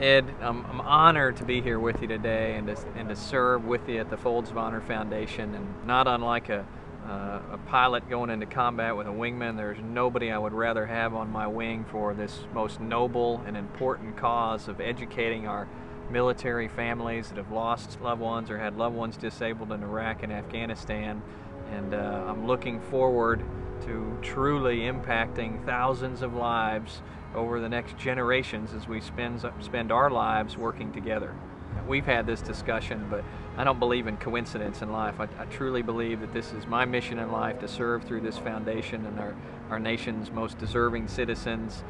Ed, I'm honored to be here with you today and to serve with you at the Folds of Honor Foundation. And not unlike a pilot going into combat with a wingman, there's nobody I would rather have on my wing for this most noble and important cause of educating our military families that have lost loved ones or had loved ones disabled in Iraq and Afghanistan. And I'm looking forward to truly impacting thousands of lives over the next generations as we spend our lives working together. We've had this discussion, but I don't believe in coincidence in life. I truly believe that this is my mission in life, to serve through this foundation and our nation's most deserving citizens,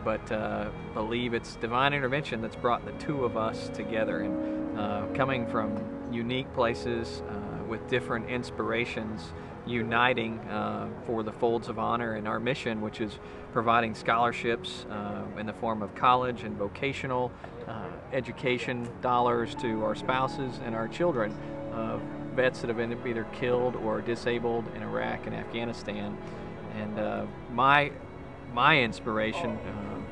but believe it's divine intervention that's brought the two of us together. And coming from unique places with different inspirations, uniting for the Folds of Honor and our mission, which is providing scholarships in the form of college and vocational education dollars to our spouses and our children of vets that have been either killed or disabled in Iraq and Afghanistan. And my inspiration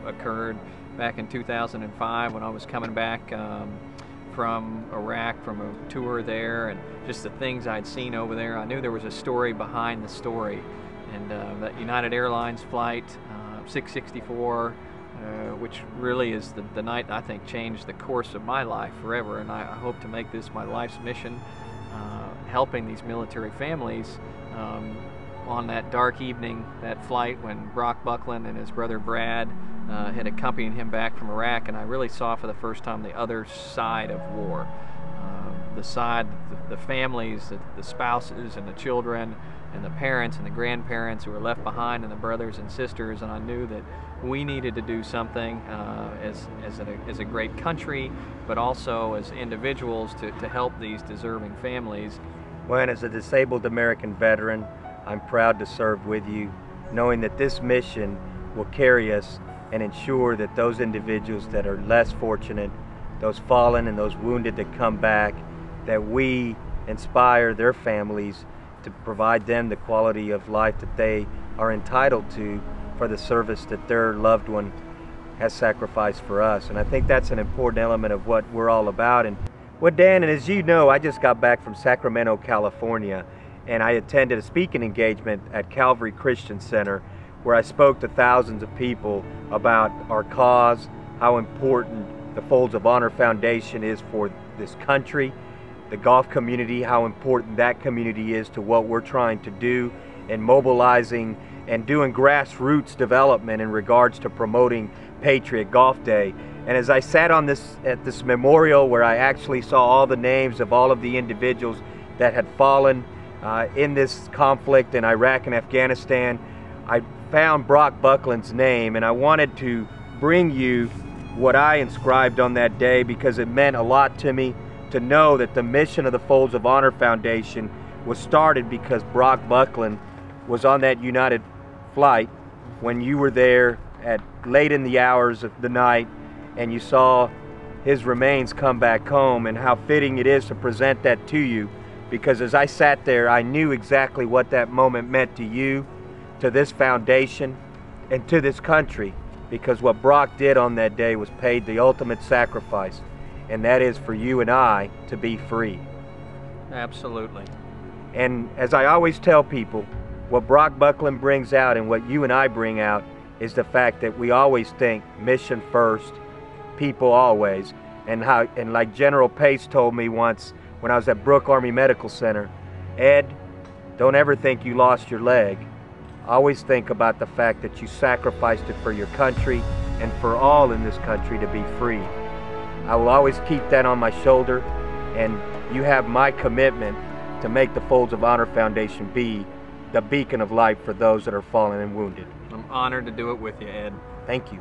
occurred back in 2005 when I was coming back from Iraq, from a tour there, and just the things I'd seen over there. I knew there was a story behind the story. And that United Airlines flight 664, which really is the night I think changed the course of my life forever. And I hope to make this my life's mission, helping these military families. On that dark evening, that flight when Brock Buckland and his brother Brad had accompanied him back from Iraq, and I really saw for the first time the other side of war. The side, the families, the spouses and the children and the parents and the grandparents who were left behind, and the brothers and sisters. And I knew that we needed to do something as a great country, but also as individuals to help these deserving families. Well, and as a disabled American veteran, I'm proud to serve with you, knowing that this mission will carry us and ensure that those individuals that are less fortunate, those fallen and those wounded that come back, that we inspire their families to provide them the quality of life that they are entitled to for the service that their loved one has sacrificed for us. And I think that's an important element of what we're all about. And well, Dan, and as you know, I just got back from Sacramento, California, and I attended a speaking engagement at Calvary Christian Center where I spoke to thousands of people about our cause, how important the Folds of Honor Foundation is for this country, the golf community, how important that community is to what we're trying to do in mobilizing and doing grassroots development in regards to promoting Patriot Golf Day. And as I sat on at this memorial where I actually saw all the names of all of the individuals that had fallen in this conflict in Iraq and Afghanistan, I found Brock Buckland's name, and I wanted to bring you what I inscribed on that day because it meant a lot to me to know that the mission of the Folds of Honor Foundation was started because Brock Buckland was on that United flight when you were there at late in the hours of the night and you saw his remains come back home, and how fitting it is to present that to you, because as I sat there I knew exactly what that moment meant to you, to this foundation, and to this country, because what Brock did on that day was paid the ultimate sacrifice, and that is for you and I to be free. Absolutely. And as I always tell people, what Brock Buckland brings out and what you and I bring out is the fact that we always think mission first, people always. And like General Pace told me once when I was at Brooke Army Medical Center, Ed, don't ever think you lost your leg. Always think about the fact that you sacrificed it for your country and for all in this country to be free. I will always keep that on my shoulder, and you have my commitment to make the Folds of Honor Foundation be the beacon of light for those that are fallen and wounded. I'm honored to do it with you, Ed. Thank you.